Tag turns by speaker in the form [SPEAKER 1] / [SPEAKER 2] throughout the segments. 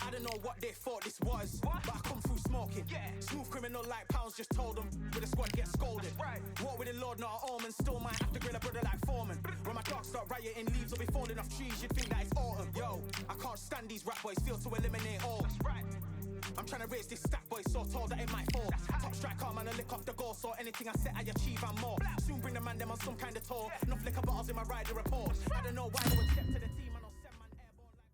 [SPEAKER 1] I don't know what they thought this was, but I come through smoking. Smooth criminal like Pounds just told them, with a squad get scolded. Walk with the Lord, not an omen, still might have to grill a brother like Foreman. When my dogs start rioting, leaves will be falling off trees, you'd think that it's autumn. Yo, I can't stand these rap boys, feel to eliminate all. I'm trying to raise this stack boy so tall that it might fall. Top striker, man, I lick off the goal, so anything I set I achieve and more. Soon bring the man them on some kind of tour. Enough liquor bottles in my rider report. I don't know why they would step to the team and I'll send man airborne like.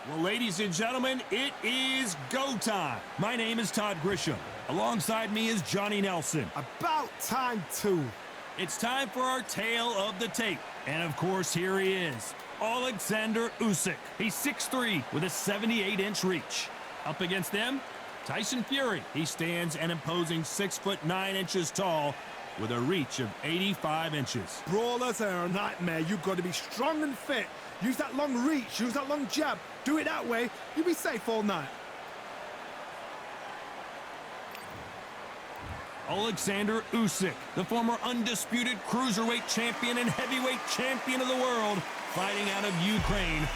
[SPEAKER 2] Well, ladies and gentlemen, it is go time. My name is Todd Grisham. Alongside me is Johnny Nelson.
[SPEAKER 3] About time, too.
[SPEAKER 2] It's time for our tale of the tape. And, of course, here he is, Alexander Usyk. He's 6'3", with a 78-inch reach. Up against them, Tyson Fury. He stands an imposing 6'9" tall, with a reach of 85 inches.
[SPEAKER 3] Brawlers are a nightmare. You've got to be strong and fit. Use that long reach, use that long jab. Do it that way, you'll be safe all night.
[SPEAKER 2] Alexander Usyk, the former undisputed cruiserweight champion and heavyweight champion of the world, fighting out of Ukraine.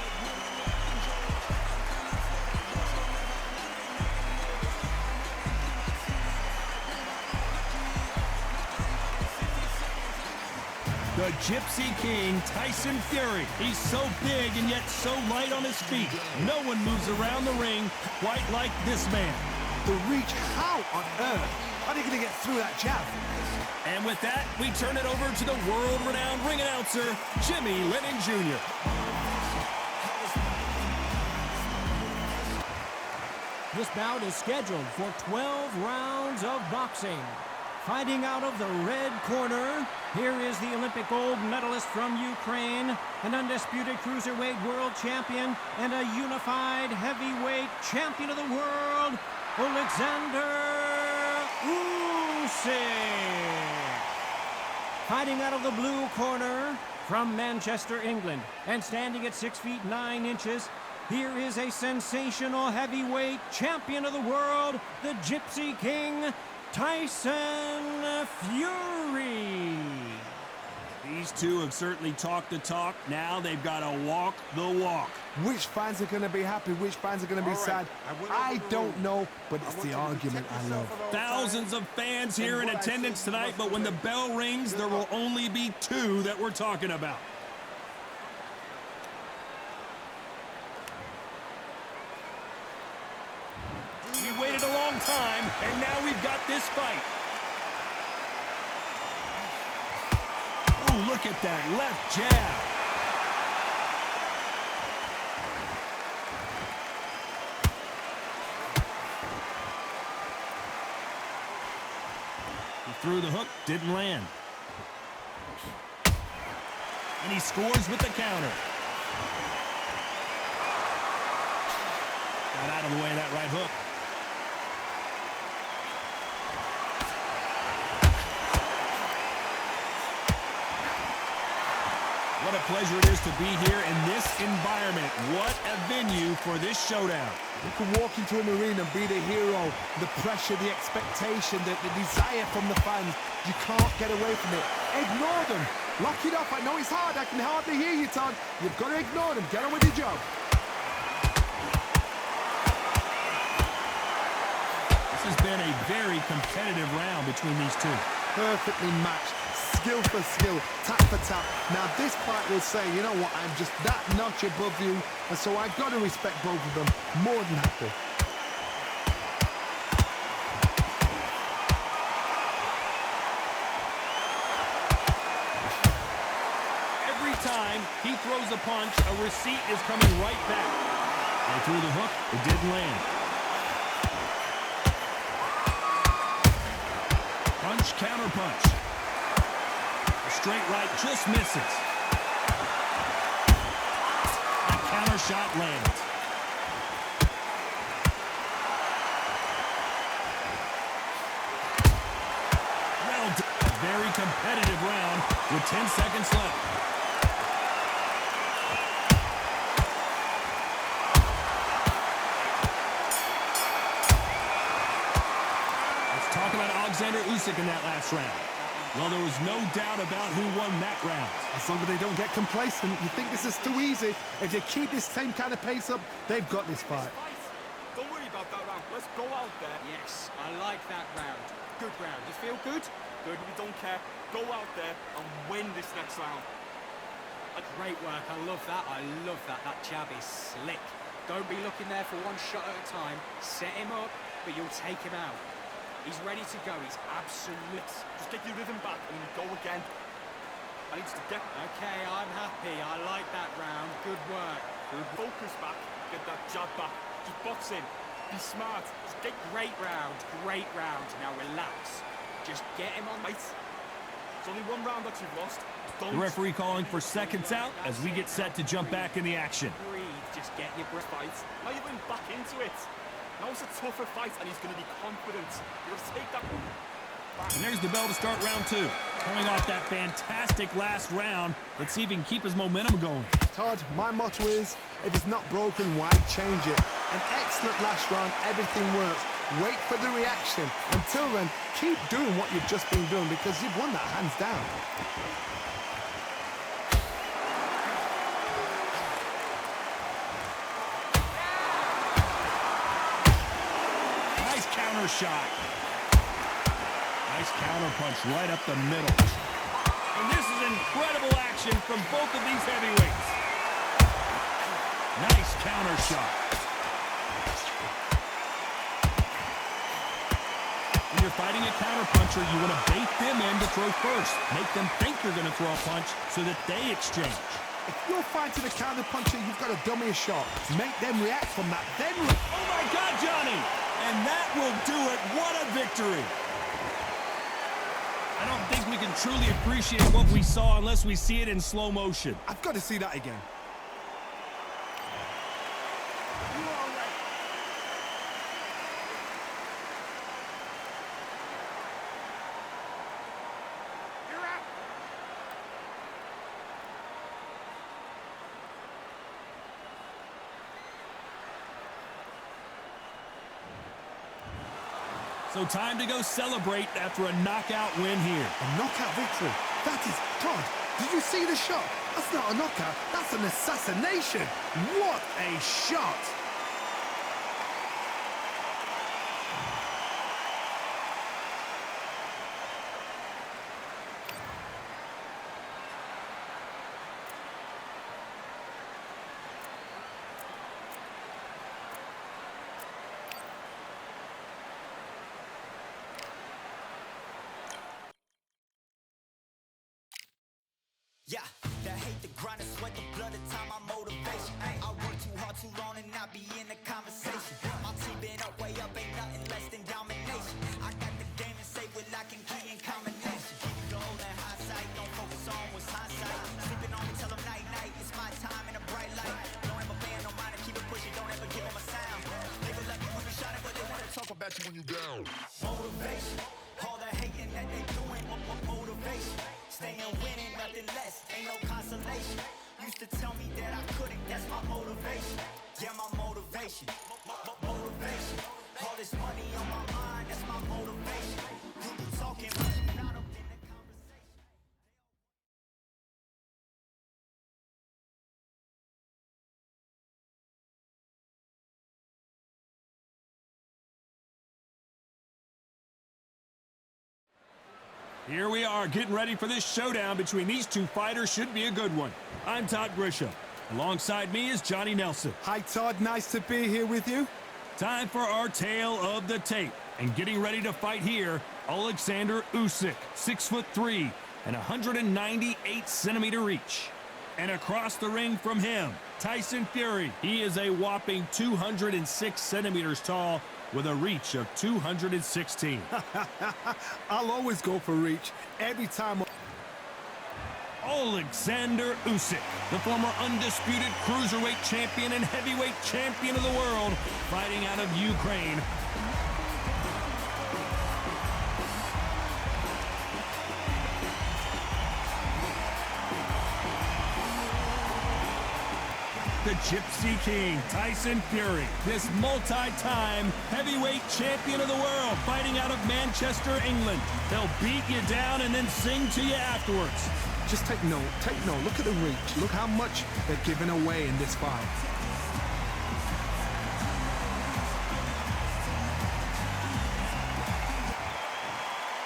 [SPEAKER 2] The Gypsy King, Tyson Fury. He's so big and yet so light on his feet. No one moves around the ring quite like this man.
[SPEAKER 3] The reach, how on earth are they going to get through that jab?
[SPEAKER 2] And with that, we turn it over to the world-renowned ring announcer, Jimmy Lennon Jr.
[SPEAKER 4] This bout is scheduled for 12 rounds of boxing. Fighting out of the red corner, here is the Olympic gold medalist from Ukraine, an undisputed cruiserweight world champion, and a unified heavyweight champion of the world, Alexander Usyk. Fighting out of the blue corner, from Manchester, England, and standing at 6'9", here is a sensational heavyweight champion of the world, the Gypsy King, Tyson Fury.
[SPEAKER 2] These two have certainly talked the talk. Now they've got to walk the walk.
[SPEAKER 3] Which fans are going to be happy, which fans are going to be sad? I don't know, but it's the argument I love.
[SPEAKER 2] Thousands of fans here in attendance tonight, but when the bell rings, there will only be two that we're talking about. We waited a long time, and now we've got this fight. Oh, look at that left jab. He threw the hook, didn't land. And he scores with the counter. Got out of the way of that right hook. What a pleasure it is to be here in this environment. What a venue for this showdown.
[SPEAKER 3] You can walk into an arena and be the hero, the pressure, the expectation, the desire from the fans. You can't get away from it. Ignore them. Lock it up. I know it's hard. I can hardly hear you, Todd. You've got to ignore them. Get on with your job.
[SPEAKER 2] This has been a very competitive round between these two.
[SPEAKER 3] Perfectly matched. Skill for skill, tap for tap. Now this fight will say, you know what, I'm just that notch above you, and so I've got to respect both of them more than happy.
[SPEAKER 2] Every time he throws a punch, a receipt is coming right back. They threw the hook, it didn't land. Punch, counter punch. Straight right just misses. A counter shot lands. Well done. A very competitive round with 10 seconds left. talk about Alexander Usyk in that last round. Well, there was no doubt about who won that round.
[SPEAKER 3] As long as they don't get complacent, you think this is too easy. If they keep this same kind of pace up, they've got this fight.
[SPEAKER 5] Don't worry about that round. Let's go out there.
[SPEAKER 6] Yes, I like that round. Good round. You feel good?
[SPEAKER 5] Good, we don't care. Go out there and win this next round.
[SPEAKER 6] Great work. I love that. I love that. That jab is slick. Don't be looking there for one shot at a time. Set him up, but you'll take him out. He's ready to go. He's absolute.
[SPEAKER 5] Just get your rhythm back and go again. I need to get...
[SPEAKER 6] Okay, I'm happy. I like that round. Good work.
[SPEAKER 5] Good. Focus back. Get that jab back. Just box in. Be smart. Just get...
[SPEAKER 6] Great round. Great round. Now relax. Just get him on.
[SPEAKER 5] Right. It's only one round that you've lost. Don't...
[SPEAKER 2] The referee calling for seconds out as we get set to jump back in the action.
[SPEAKER 6] Breathe. Just get your breath.
[SPEAKER 5] Fight. Now you're going back into it. Now it's a tougher fight and he's going to be confident. You're going to take that one.
[SPEAKER 2] And there's the bell to start round two. Coming off that fantastic last round, let's see if he can keep his momentum going.
[SPEAKER 3] Todd, my motto is, if it's not broken, why change it? An excellent last round, everything works. Wait for the reaction. Until then, keep doing what you've just been doing because you've won that hands down.
[SPEAKER 2] Nice counter shot. Nice counter punch right up the middle. And this is incredible action from both of these heavyweights. Nice counter shot. When you're fighting a counterpuncher, you want to bait them in to throw first. Make them think you're going to throw a punch so that they exchange.
[SPEAKER 3] If you're fighting a counterpuncher, you've got to dummy a shot. Make them react from that. Then...
[SPEAKER 2] Oh my God, Johnny! And that will do it. What a victory! I don't think we can truly appreciate what we saw unless we see it in slow motion.
[SPEAKER 3] I've got to see that again.
[SPEAKER 2] So time to go celebrate after a knockout win here.
[SPEAKER 3] A knockout victory. That is... Todd, did you see the shot? That's not a knockout. That's an assassination. What a shot.
[SPEAKER 1] Yeah, the hate, the grind, the sweat, the blood, the time, my motivation. I work too hard, too long, and not be in the conversation. My team been up, way up, ain't nothing less than domination. I got the game and say with lock and key and combination. Keep it gold and hindsight, don't focus on what's hindsight. Sleeping on me, tell them night, night, it's my time in a bright light. Don't ever band, no mind, keep it pushing, don't ever give them a sound. They would let me when you shining, but they wanna talk about you when you down. Motivation, all the hating that they doing, motivation. Staying winning, nothing less, ain't no consolation. Used to tell me that I couldn't, that's my motivation. Yeah, my motivation, motivation. All this money on my mind, that's my motivation. You be talking, but you're not up in the conversation.
[SPEAKER 2] Here we are, getting ready for this showdown between these two fighters. Should be a good one. I'm Todd Grisham. Alongside me is Johnny Nelson.
[SPEAKER 3] Hi, Todd. Nice to be here with you.
[SPEAKER 2] Time for our tale of the tape. And getting ready to fight here, Alexander Usyk, 6'3" and 198-centimeter reach. And across the ring from him, Tyson Fury. He is a whopping 206 centimeters tall with a reach of 216.
[SPEAKER 3] I'll always go for reach every time.
[SPEAKER 2] Alexander Usyk, the former undisputed cruiserweight champion and heavyweight champion of the world, fighting out of Ukraine. The Gypsy King, Tyson Fury, this multi-time Heavyweight champion of the world, fighting out of Manchester, England. They'll beat you down and then sing to you afterwards.
[SPEAKER 3] Just take note, look at the reach. Look how much they're giving away in this fight.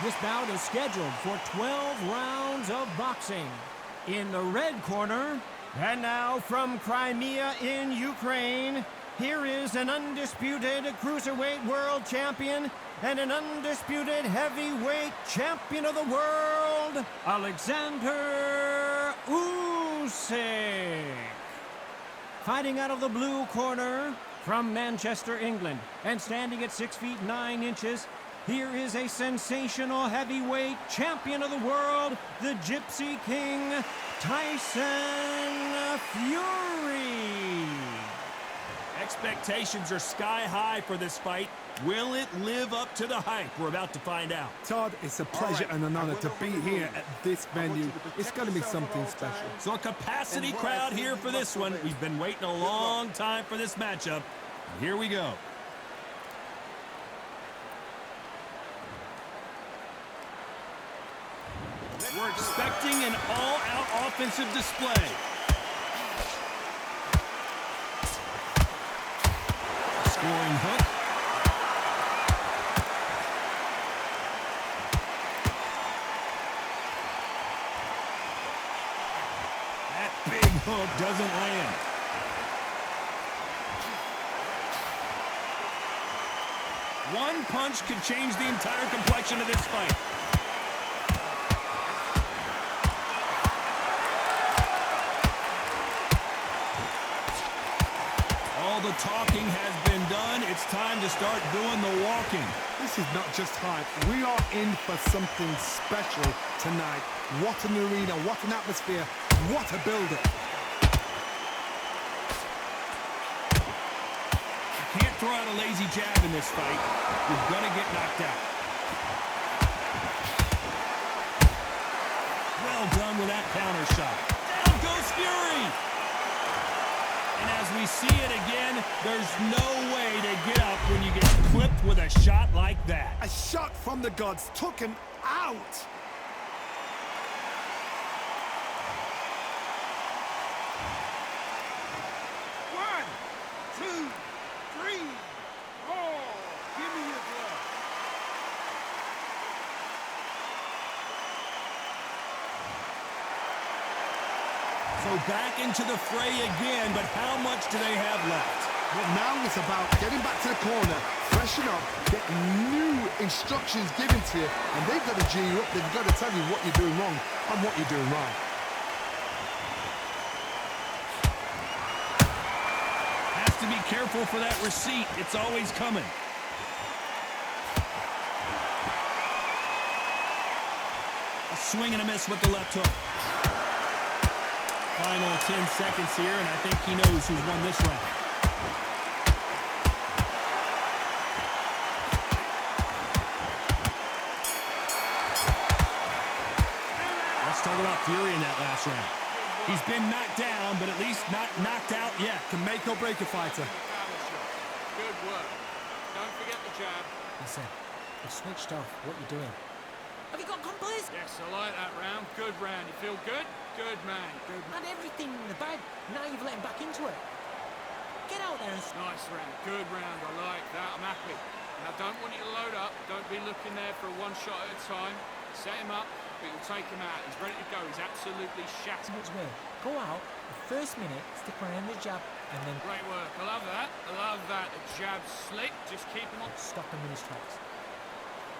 [SPEAKER 4] This bout is scheduled for 12 rounds of boxing. In the red corner, and now from Crimea in Ukraine, here is an undisputed cruiserweight world champion and an undisputed heavyweight champion of the world, Alexander Usyk. Fighting out of the blue corner from Manchester, England, and standing at 6 feet 9 inches, here is a sensational heavyweight champion of the world, the Gypsy King, Tyson Fury.
[SPEAKER 2] Expectations are sky high for this fight. Will it live up to the hype? We're about to find out.
[SPEAKER 3] Todd, it's a pleasure and an honor to be here at this venue. It's going to be something special.
[SPEAKER 2] So a capacity crowd here for this one. We've been waiting a long time for this matchup. Here we go. We're expecting an all-out offensive display. Scoring hook. That big hook doesn't land. One punch could change the entire complexion of this fight. The talking has been done. It's time to start doing the walking.
[SPEAKER 3] This is not just hype. We are in for something special tonight. What an arena, what an atmosphere, what a build-up.
[SPEAKER 2] You can't throw out a lazy jab in this fight. You're gonna get knocked out. Well done with that counter shot. Down goes Fury! And as we see it again, there's no way to get up when you get clipped with a shot like that.
[SPEAKER 3] A shot from the gods took him out.
[SPEAKER 7] One, two, three, four. Give me your glove.
[SPEAKER 2] So back into the fray again, but how much do they have left?
[SPEAKER 3] Well, now it's about getting back to the corner, freshen up, get new instructions given to you, and they've got to G you up. They've got to tell you what you're doing wrong and what you're doing right.
[SPEAKER 2] Has to be careful for that receipt. It's always coming. A swing and a miss with the left hook. Final 10 seconds here, and I think he knows who's won this round. Let's talk about Fury in that last round. He's been knocked down, but at least not knocked out yet.
[SPEAKER 3] Can make or break a fighter.
[SPEAKER 5] Good work. Don't forget the jab.
[SPEAKER 4] Listen, you switched off. What you doing?
[SPEAKER 8] Have you got compass?
[SPEAKER 5] Yes, I like that round. Good round. You feel good? Good, man. Good.
[SPEAKER 8] Had everything in the bag. Now you've let him back into it. Get out there and...
[SPEAKER 5] Nice round. Good round. I like that. I'm happy. And I don't want you to load up. Don't be looking there for one shot at a time. Set him up, but you'll take him out. He's ready to go. He's absolutely shattered.
[SPEAKER 8] Which way? Go out, the first minute, stick around the jab, and then...
[SPEAKER 5] Great work. I love that. I love that. The jab's slick. Just keep him on.
[SPEAKER 8] Stop him in his tracks.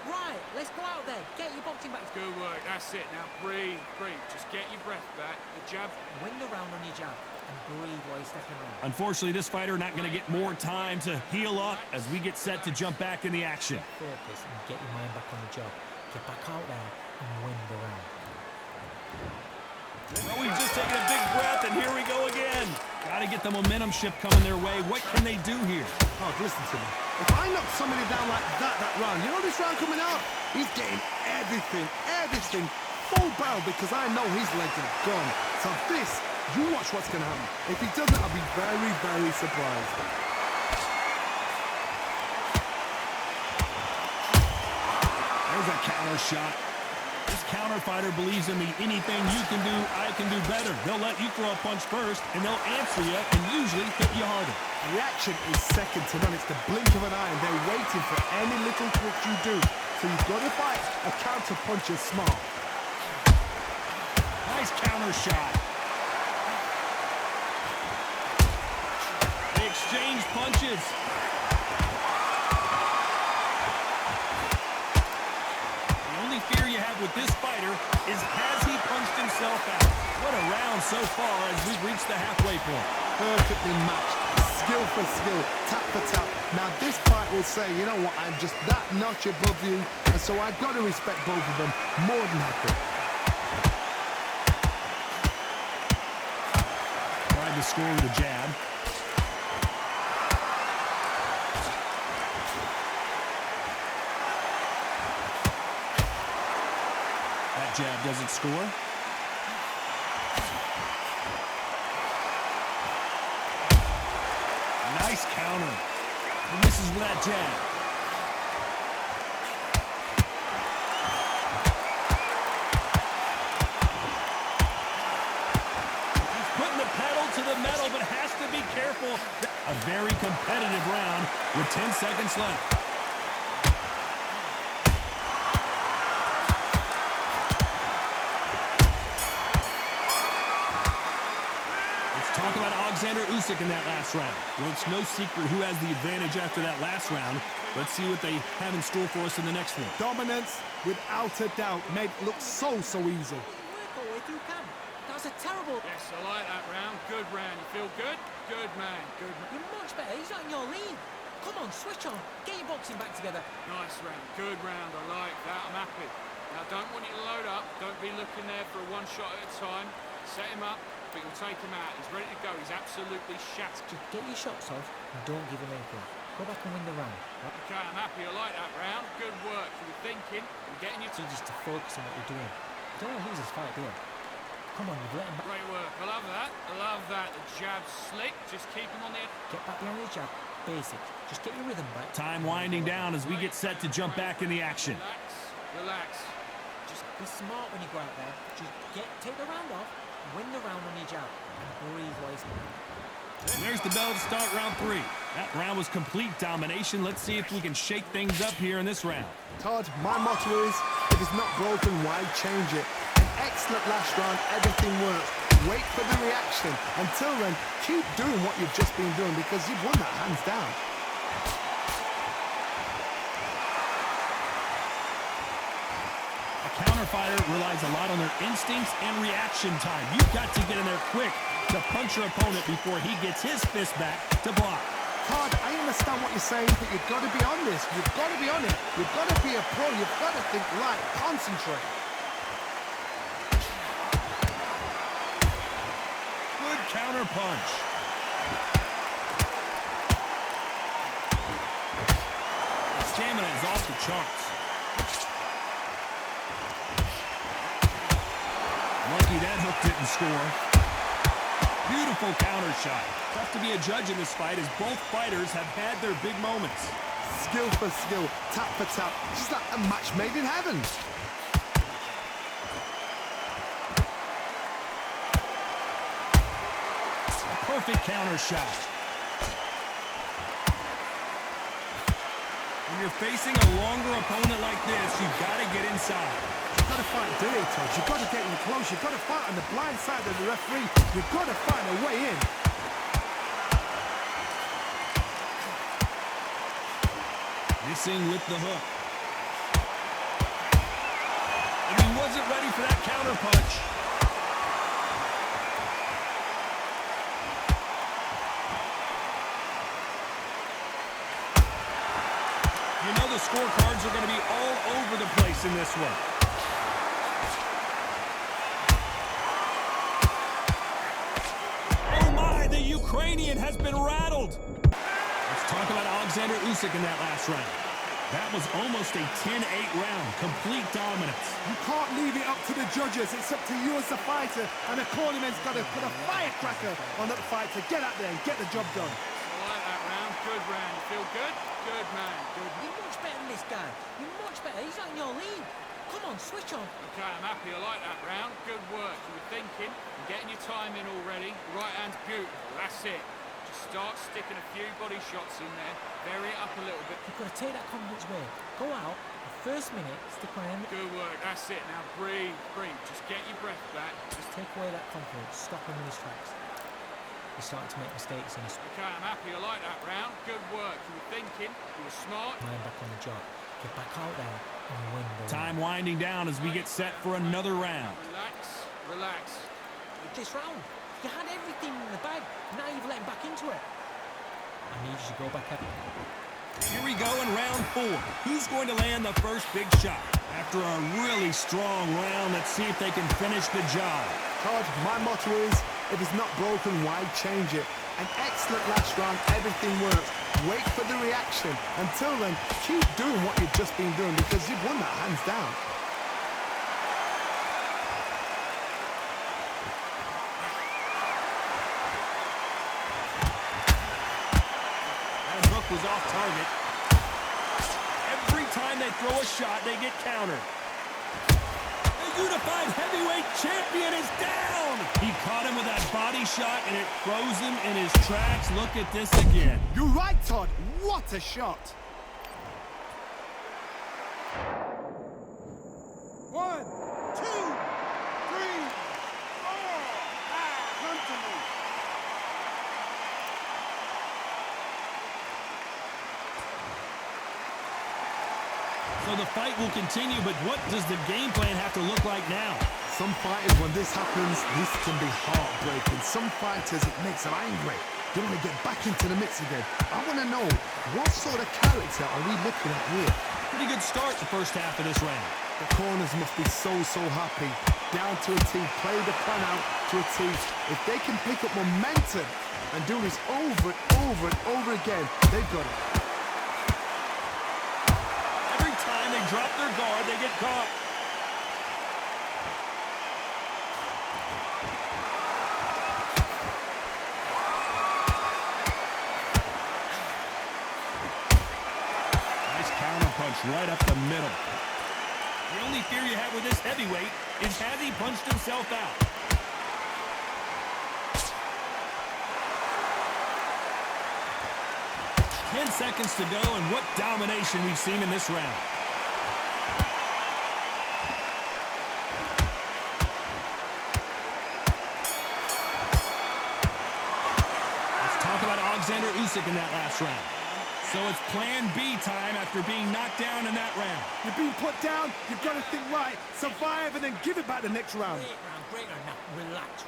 [SPEAKER 8] Right, let's go out there. Get your boxing back.
[SPEAKER 5] Good work. That's it. Now breathe, breathe. Just get your breath back. The jab.
[SPEAKER 8] Win the round on your jab, and breathe while you're stepping around.
[SPEAKER 2] Unfortunately, this fighter not going to get more time to heal up as we get set to jump back in the action.
[SPEAKER 8] Focus and get your mind back on the job. Get back out there and win the round.
[SPEAKER 2] Oh, he's just taking a big breath, and here we go again. Got to get the momentum shift coming their way. What can they do here?
[SPEAKER 3] Oh, listen to me. If I knock somebody down like that round, you know this round coming out? He's getting everything, full barrel, because I know his legs are gone. So this, you watch what's going to happen. If he doesn't, I'll be very, very surprised.
[SPEAKER 2] There's a counter shot. This counter fighter believes in the anything you can do, I can do better. They'll let you throw a punch first, and they'll answer you and usually hit you harder.
[SPEAKER 3] Reaction is second to none. It's the blink of an eye, and they're waiting for any little trick you do. So you've got to fight a counter punch is smart.
[SPEAKER 2] Nice counter shot. They exchange punches. The only fear you have with this fighter is has he punched himself out? What a round so far as we've reached the halfway point.
[SPEAKER 3] Perfectly matched. Skill for skill, tap for tap. Now this fight will say, you know what, I'm just that notch above you, and so I've got to respect both of them more than happy.
[SPEAKER 2] Tried to score with a jab. That jab doesn't score. Nice counter. He misses with that jab. He's putting the pedal to the metal, but has to be careful. A very competitive round with 10 seconds left. Talk about Alexander Usyk in that last round. Well, it's no secret who has the advantage after that last round. Let's see what they have in store for us in the next one.
[SPEAKER 3] Dominance, without a doubt, made it look so easy.
[SPEAKER 8] Work our way through camp. That was a terrible...
[SPEAKER 5] Yes, I like that round. Good round. You feel good? Good man. Good man.
[SPEAKER 8] You're much better. He's not in your league. Come on, switch on. Get your boxing back together.
[SPEAKER 5] Nice round. Good round. I like that. I'm happy. Now, don't want you to load up. Don't be looking there for a one shot at a time. Set him up, but you'll take him out. He's ready to go. He's absolutely shattered.
[SPEAKER 8] Just get your shots off and don't give him anything. Go back and win the round. Right?
[SPEAKER 5] Okay, I'm happy. I like that round. Good work. You were thinking and getting your...
[SPEAKER 8] So just to focus on what you're doing. You don't want to lose this fight, do you? Come on, you've let him back.
[SPEAKER 5] Great work. I love that. I love that. The jab's slick. Just keep him on the...
[SPEAKER 8] Get back behind the jab. Basic. Just get your rhythm back.
[SPEAKER 2] Time winding down as we get set to jump back in the action.
[SPEAKER 5] Relax.
[SPEAKER 8] Just be smart when you go out there. Just take the round off, win the round on your jab, and breathe wisely.
[SPEAKER 2] And there's the bell to start round 3. That round was complete domination. Let's see if we can shake things up here in this round.
[SPEAKER 3] Todd, my motto is, if it's not broken, why change it? An excellent last round, everything works. Wait for the reaction. Until then, keep doing what you've just been doing because you've won that hands down.
[SPEAKER 2] A counter fighter relies a lot on their instincts and reaction time. You've got to get in there quick to punch your opponent before he gets his fist back to block.
[SPEAKER 3] Todd, I understand what you're saying, but you've got to be on this. You've got to be on it. You've got to be a pro. You've got to think right. Concentrate.
[SPEAKER 2] Good counter punch. Stamina is off the charts. Lucky that hook didn't score. Beautiful counter shot. Tough to be a judge in this fight as both fighters have had their big moments.
[SPEAKER 3] Skill for skill, tap for tap. Just like a match made in heaven.
[SPEAKER 2] A perfect counter shot. When you're facing a longer opponent like this, you've got to get inside.
[SPEAKER 3] You've got to fight dirty, Todd. You've got to get in close. You've got to fight on the blind side of the referee. You've got to find a way in.
[SPEAKER 2] Missing with the hook. And he wasn't ready for that counter punch. You know the scorecards are going to be all over the place in this one. Oh my, the Ukrainian has been rattled. Let's talk about Alexander Usyk in that last round. That was almost a 10-8 round, complete dominance.
[SPEAKER 3] You can't leave it up to the judges. It's up to you as the fighter, and the cornerman's got to put a firecracker on that fight to get out there and get the job done.
[SPEAKER 5] I like that round. Good round. You feel good? Good man. Good.
[SPEAKER 8] You're much better than this guy. You're much much better. He's not in your league. Come on, switch on.
[SPEAKER 5] Okay, I'm happy. I like that round. Good work. You were thinking and getting your time in already. Right hand's beautiful. That's it. Just start sticking a few body shots in there. Vary it up a little bit.
[SPEAKER 8] You've got to take that confidence away. Go out. The first minute, stick on him.
[SPEAKER 5] Good work. That's it. Now breathe, breathe. Just get your breath back.
[SPEAKER 8] Just take away that confidence. Stop him in his tracks. He's starting to make mistakes in his
[SPEAKER 5] Okay, I'm happy. I like that round. Good work. You were thinking. You were smart.
[SPEAKER 8] mind back on the job. Get back out there and win the
[SPEAKER 2] Time
[SPEAKER 8] round.
[SPEAKER 2] winding down as we get set for another round.
[SPEAKER 5] Relax, relax.
[SPEAKER 8] This round, you had everything in the bag. Now you've let him back into it. I need you to go back out.
[SPEAKER 2] Here we go in round 4. Who's going to land the first big shot? After a really strong round, let's see if they can finish the job.
[SPEAKER 3] Todd, my motto is, if it's not broken, why change it? An excellent last round, everything works. Wait for the reaction. Until then, keep doing what you've just been doing because you've won that hands down.
[SPEAKER 2] That hook was off target. Every time they throw a shot, they get countered. The unified heavyweight champion is down! He caught him with that body shot, and it froze him in his tracks. Look at this again.
[SPEAKER 3] You're right, Todd. What a shot.
[SPEAKER 7] 1, 2, 3, 4, 5. Come to me.
[SPEAKER 2] So the fight will continue, but what does the game plan have to look like now?
[SPEAKER 3] Some fighters, when this happens, this can be heartbreaking. Some fighters, it makes them angry. They want to get back into the mix again. I want to know, what sort of character are we looking at here?
[SPEAKER 2] Pretty good start the first half of this round.
[SPEAKER 3] The corners must be so happy. Down to a T, play the plan out to a T. If they can pick up momentum and do this over and over and over again, they've got it.
[SPEAKER 2] Every time they drop their guard, they get caught. Nice counter punch right up the middle. The only fear you have with this heavyweight is has he punched himself out? Ten seconds to go, and what domination we've seen in this round. Let's talk about Alexander Usyk in that last round. So it's plan B time after being knocked down in that round.
[SPEAKER 3] You've been put down, you've got to think right, survive and then give it back the next round.
[SPEAKER 8] Great round. Now, relax.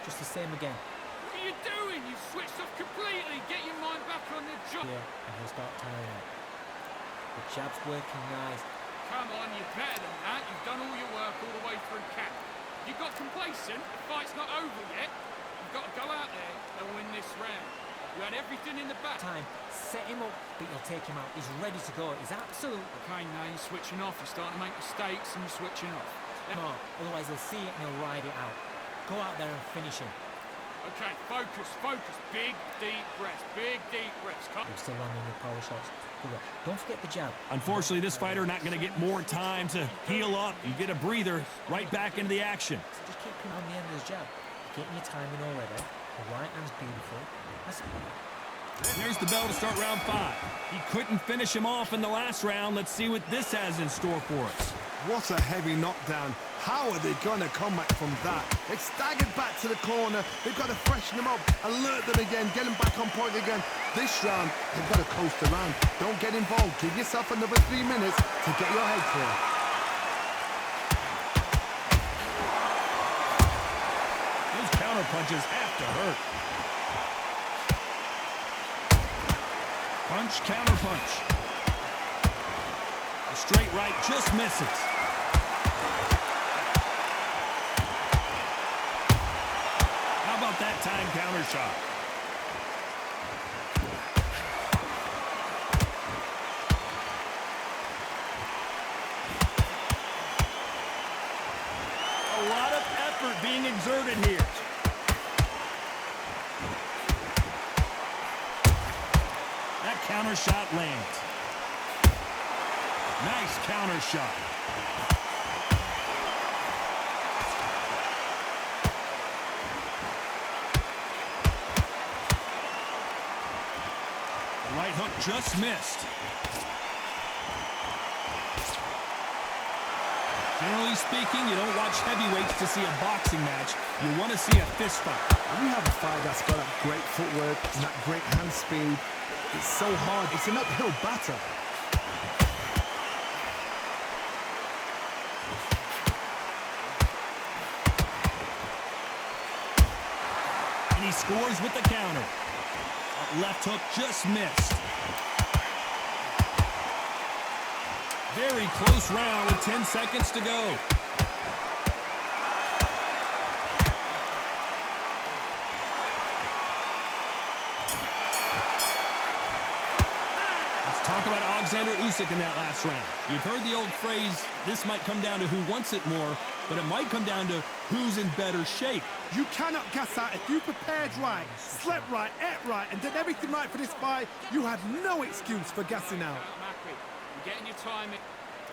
[SPEAKER 8] Just the same again.
[SPEAKER 5] What are you doing? You switched off completely. Get your mind back on the job.
[SPEAKER 8] Yeah, and he'll start tiring out. The jab's working nice.
[SPEAKER 5] Come on, you're better than that. You've done all your work all the way through camp. You got complacent. The fight's not over yet. You've got to go out there and win this round. You had everything in the back.
[SPEAKER 8] Time. Set him up, but you'll take him out. He's ready to go. He's absolute.
[SPEAKER 5] Okay, now you're switching off. You're starting to make mistakes and you're switching off.
[SPEAKER 8] No, otherwise he'll see it and he'll ride it out. Go out there and finish him.
[SPEAKER 5] Okay, focus. Big, deep breaths. Come.
[SPEAKER 8] You're still landing your power shots. Good work. Don't forget the jab.
[SPEAKER 2] Unfortunately, this fighter not going to get more time to heal up. You get a breather right back into the action.
[SPEAKER 8] Just keep him on the end of his jab. Getting your timing already. The right hand's beautiful. That's
[SPEAKER 2] There's the bell to start round 5. He couldn't finish him off in the last round. Let's see what this has in store for us.
[SPEAKER 3] What a heavy knockdown. How are they going to come back from that? They staggered back to the corner. They've got to freshen them up, alert them again, get them back on point again. This round, they've got to coast around. Don't get involved. Give yourself another 3 minutes to get your head clear.
[SPEAKER 2] Those counter punches have to hurt. Punch, counter punch. A straight right just misses. How about that time counter shot? A lot of effort being exerted here. That counter shot lands. Nice counter shot. The right hook just missed. Generally speaking, you don't watch heavyweights to see a boxing match. You want to see a fist fight.
[SPEAKER 3] When you have a fight that's got that great footwork and that great hand speed, it's so hard. It's an uphill battle.
[SPEAKER 2] And he scores with the counter. That left hook just missed. Very close round with 10 seconds to go. Let's talk about Alexander Usyk in that last round. You've heard the old phrase, this might come down to who wants it more, but it might come down to who's in better shape.
[SPEAKER 3] You cannot gas out. If you prepared right, slept right, ate right, and did everything right for this fight, you have no excuse for gassing out.
[SPEAKER 5] You're getting your time in.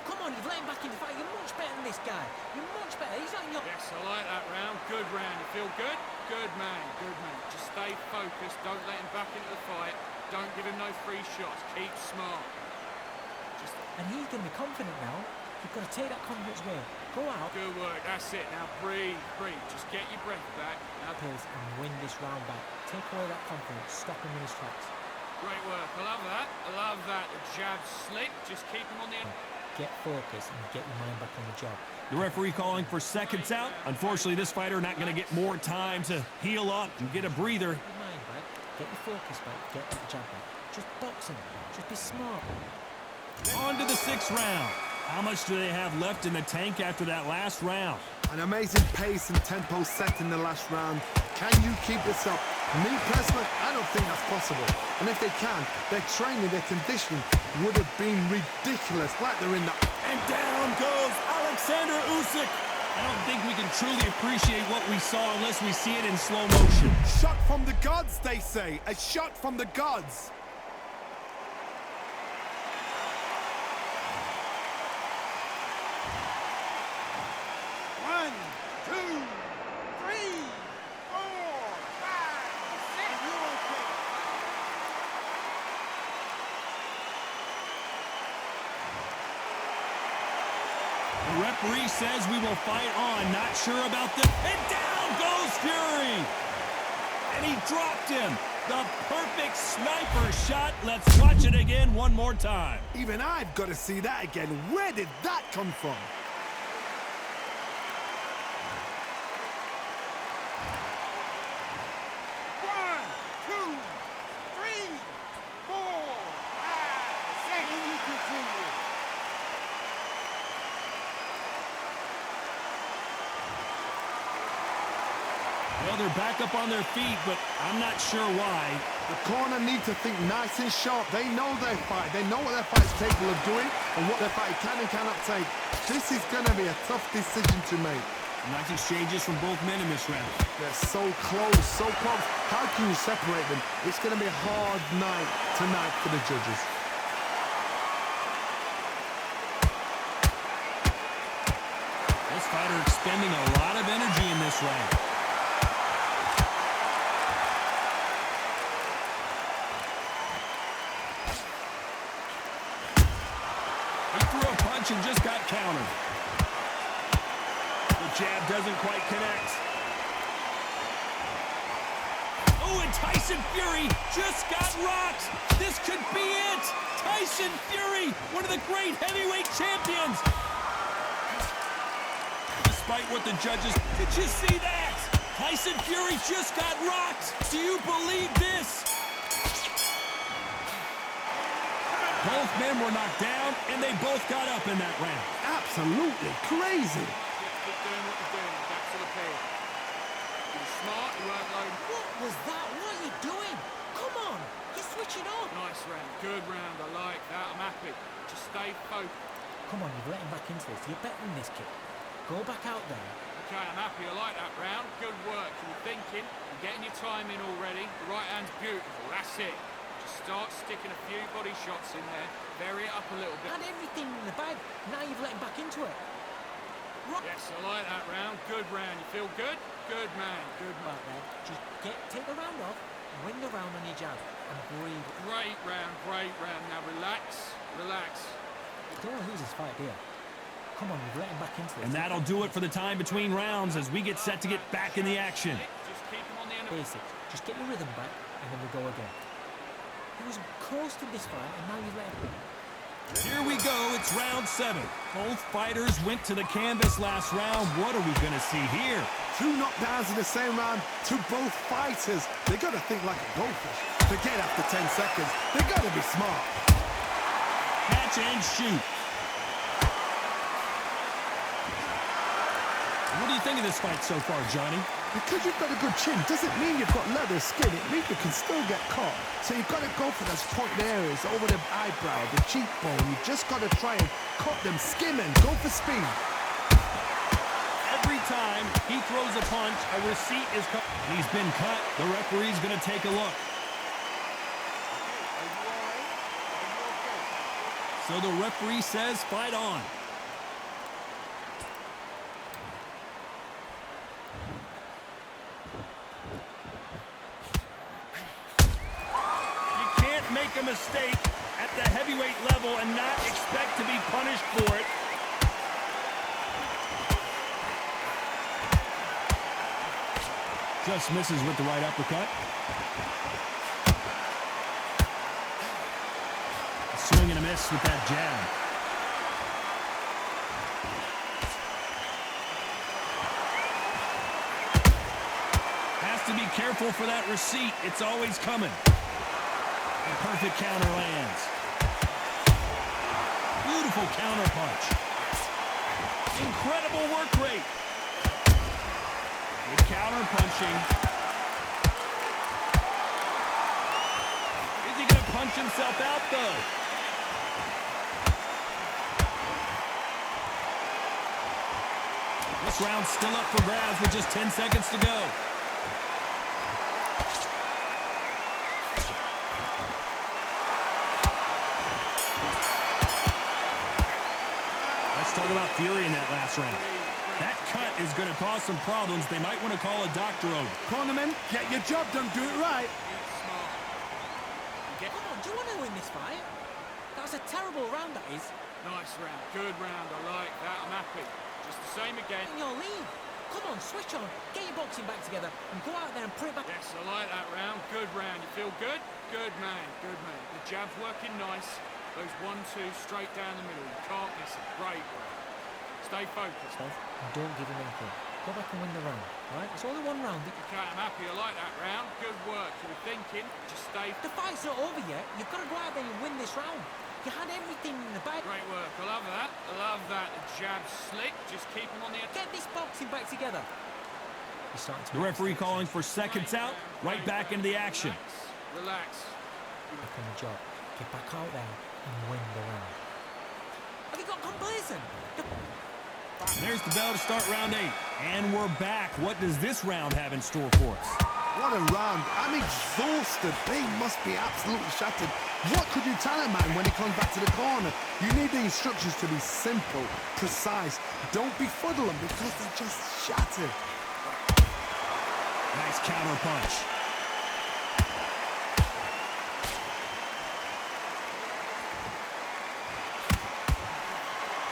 [SPEAKER 8] Come on, you've let him back in the fight. You're much better than this guy. You're much better. He's not in your...
[SPEAKER 5] Yes, I like that round. Good round. You feel good? Good man. Good man. Just stay focused. Don't let him back into the fight. Don't give him no free shots. Keep smart.
[SPEAKER 8] And he's going to be confident now. You've got to take that confidence away. Go out.
[SPEAKER 5] Good work. That's it. Now breathe. Breathe. Just get your breath back. Now
[SPEAKER 8] Pace and win this round back. Take away that confidence. Stop him in his tracks.
[SPEAKER 5] great work. I love that. I love that. The jab's slick. Just keep him on the end.
[SPEAKER 8] Get focused and get your mind back on the job.
[SPEAKER 2] The referee calling for seconds out. Unfortunately, this fighter not going to get more time to heal up and get a breather.
[SPEAKER 8] Get your mind back. Get your focus back. Get that jab back. Just box him. Just be smart.
[SPEAKER 2] On to the sixth round. How much do they have left in the tank after that last round?
[SPEAKER 3] An amazing pace and tempo set in the last round. Can you keep this up? Me personally, I don't think that's possible. And if they can, their training, their conditioning would have been ridiculous. Like they're in that.
[SPEAKER 2] And down goes Alexander Usyk. I don't think we can truly appreciate what we saw unless we see it in slow motion.
[SPEAKER 3] Shot from the gods, they say. A shot from the gods.
[SPEAKER 2] The referee says we will fight on. Not sure about this. And down goes Fury. And he dropped him. The perfect sniper shot. Let's watch it again one more time.
[SPEAKER 3] Even I've got to see that again. Where did that come from?
[SPEAKER 2] Well, they're back up on their feet, but I'm not sure why.
[SPEAKER 3] The corner need to think nice and sharp. They know their fight. They know what their fight's capable of doing and what their fight can and cannot take. This is going to be a tough decision to make.
[SPEAKER 2] Nice exchanges from both men in this round.
[SPEAKER 3] They're so close, so close. How can you separate them? It's going to be a hard night tonight for the judges.
[SPEAKER 2] This fighter expending a lot of energy in this round. He threw a punch and just got countered. The jab doesn't quite connect. Oh, and Tyson Fury just got rocked. This could be it. Tyson Fury, one of the great heavyweight champions. Despite what the judges... Did you see that? Tyson Fury just got rocked. Do you believe this? Both men were knocked down, and they both got up in that round.
[SPEAKER 3] Absolutely crazy.
[SPEAKER 5] Keep doing what you're doing. Back to the field. You're smart. You weren't loaded.
[SPEAKER 8] What was that? What are you doing? Come on. You're switching on.
[SPEAKER 5] Nice round. Good round. I like that. I'm happy. Just stay focused.
[SPEAKER 8] Come on, you've let him back into this. You're better than this kid. Go back out there.
[SPEAKER 5] Okay, I'm happy. I like that round. Good work. You're thinking. You're getting your time in already. The right hand's beautiful. That's it. Just start sticking a few body shots in there. Vary it up a little bit.
[SPEAKER 8] And everything in the back. into it. Rock
[SPEAKER 5] Yes, I like that round. Good round. You feel good? Good man. Good man.
[SPEAKER 8] back there. Just take the round off, win the round on your jab, and breathe.
[SPEAKER 5] Great round, great round. Now relax, relax.
[SPEAKER 8] Don't want to lose this fight, dear. Come on, we've let him back into this.
[SPEAKER 2] And that'll do it for the time between rounds as we get set to get back in the action.
[SPEAKER 5] Just keep him on the end of
[SPEAKER 8] Basic. Just get your rhythm back, and then we'll go again. He was close to this fight, and now you've let him.
[SPEAKER 2] Here we go, it's round 7. Both fighters went to the canvas last round. What are we going to see here?
[SPEAKER 3] 2 knockdowns in the same round to both fighters. They got to think like a goldfish. Forget after 10 seconds. They got to be smart.
[SPEAKER 2] Catch and shoot. What do you think of this fight so far, Johnny?
[SPEAKER 3] Because you've got a good chin doesn't mean you've got leather skin. It means you can still get caught. So you've got to go for those pointed areas over the eyebrow, the cheekbone. You've just got to try and cut them, skim and go for speed.
[SPEAKER 2] Every time he throws a punch, a receipt is cut. He's been cut. The referee's going to take a look. So the referee says fight on. You can't make a mistake at the heavyweight level and not expect to be punished for it. Just misses with the right uppercut. A swing and a miss with that jab. Has to be careful for that receipt. It's always coming. A perfect counter lands. Beautiful counter punch. Incredible work rate. Good counter punching. Is he going to punch himself out, though? This round's still up for grabs with just 10 seconds to go. Let's talk about Fury in that last round. That cut is going to cause some problems. They might want to call a doctor over.
[SPEAKER 3] Cornerman, get your job done. Do it right.
[SPEAKER 8] Come on, do you want to win this fight? That was a terrible round, that is.
[SPEAKER 5] Nice round, good round. I like that. I'm happy. Just the same again.
[SPEAKER 8] In your lead. Come on, switch on. Get your boxing back together and go out there and put it back.
[SPEAKER 5] Yes, I like that round. Good round. You feel good? Good man, good man. The jab's working nice. Those 1-2 straight down the middle. You can't miss it. Great round. Stay focused.
[SPEAKER 8] And don't give him anything. Go back and win the round, right? It's only one round.
[SPEAKER 5] Okay, I'm happy. I like that round. Good work. You were thinking. Just stay.
[SPEAKER 8] The fight's not over yet. You've got to go out there and win this round. You had everything in the bag.
[SPEAKER 5] Great work. I love that. I love that. The jab's slick. Just keep him on the...
[SPEAKER 8] Get this boxing back together. You're starting to
[SPEAKER 2] The referee calling for seconds out. Right back into the action.
[SPEAKER 5] Relax.
[SPEAKER 8] back on the job. Get back out there and win the round. Have you got complacent?
[SPEAKER 2] There's the bell to start round 8. And we're back. What does this round have in store for us?
[SPEAKER 3] What a round. I'm exhausted. They must be absolutely shattered. What could you tell a man when he comes back to the corner? You need the instructions to be simple, precise. Don't befuddle them because they're just shattered.
[SPEAKER 2] Nice counter punch.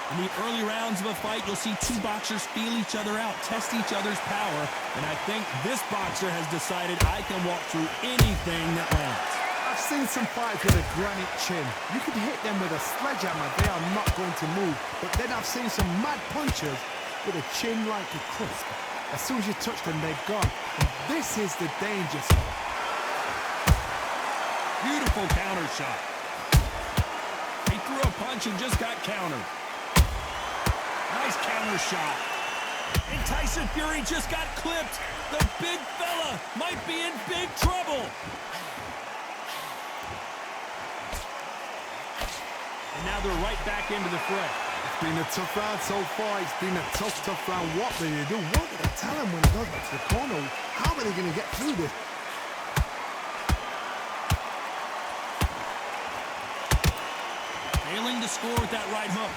[SPEAKER 2] In the early rounds of a fight, you'll see two boxers feel each other out, test each other's power, and I think this boxer has decided I can walk through anything that lands.
[SPEAKER 3] I've seen some fights with a granite chin. You could hit them with a sledgehammer, they are not going to move. But then I've seen some mad punchers with a chin like a crisp. As soon as you touch them, they're gone. And this is the danger zone.
[SPEAKER 2] Beautiful counter shot. He threw a punch and just got countered. Nice counter shot. And Tyson Fury just got clipped. The big fella might be in big trouble. And now they're right back into the fray.
[SPEAKER 3] It's been a tough round so far. It's been a tough round. What will you do? What did I tell him when he goes back to the corner? How are they going to get through this?
[SPEAKER 2] Failing to score with that right hook.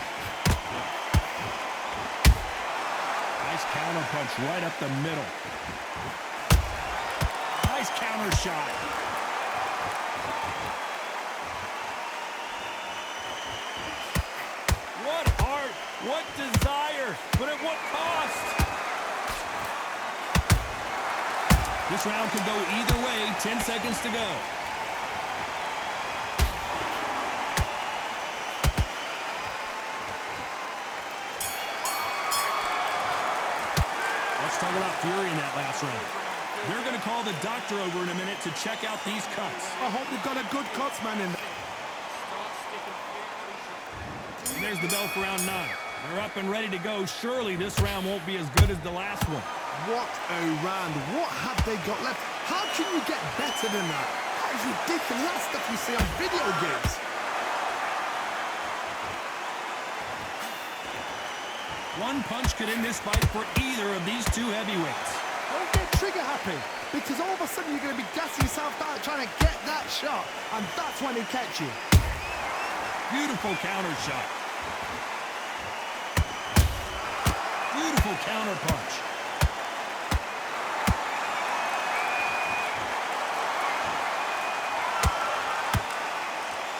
[SPEAKER 2] Nice counter punch right up the middle. Nice counter shot. What heart, what desire, but at what cost? This round could go either way. 10 seconds to go. Let's talk about Fury in that last round. They're going to call the doctor over in a minute to check out these cuts.
[SPEAKER 3] I hope they've got a good cuts man in there.
[SPEAKER 2] And there's the bell for round 9. They're up and ready to go. Surely this round won't be as good as the last one.
[SPEAKER 3] What a round. What have they got left? How can you get better than that? That is ridiculous. That's stuff you see on video games.
[SPEAKER 2] One punch could end this fight for either of these two heavyweights.
[SPEAKER 3] Don't get trigger happy, because all of a sudden you're going to be gassing yourself out trying to get that shot, and that's when they catch you.
[SPEAKER 2] Beautiful counter shot. Beautiful counter punch.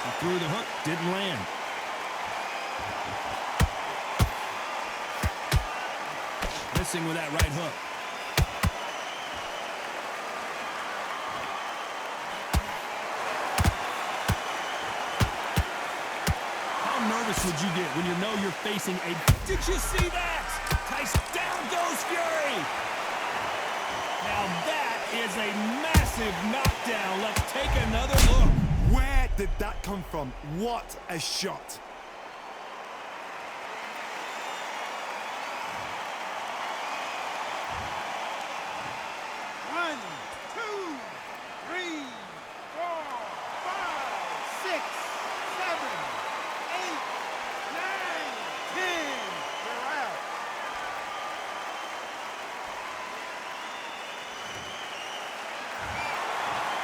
[SPEAKER 2] He threw the hook, didn't land. Missing with that right hook. How nervous would you get when you know you're facing a... Did you see that? Tyson, down goes Fury! Now that is a massive knockdown. Let's take another look.
[SPEAKER 3] Where did that come from? What a shot.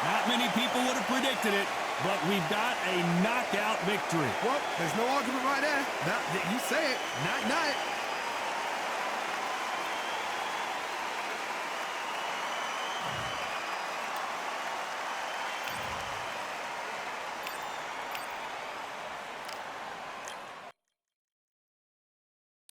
[SPEAKER 2] Not many people would have predicted it, but we've got a knockout victory.
[SPEAKER 3] Well, there's no argument right there. You say it. Night-night.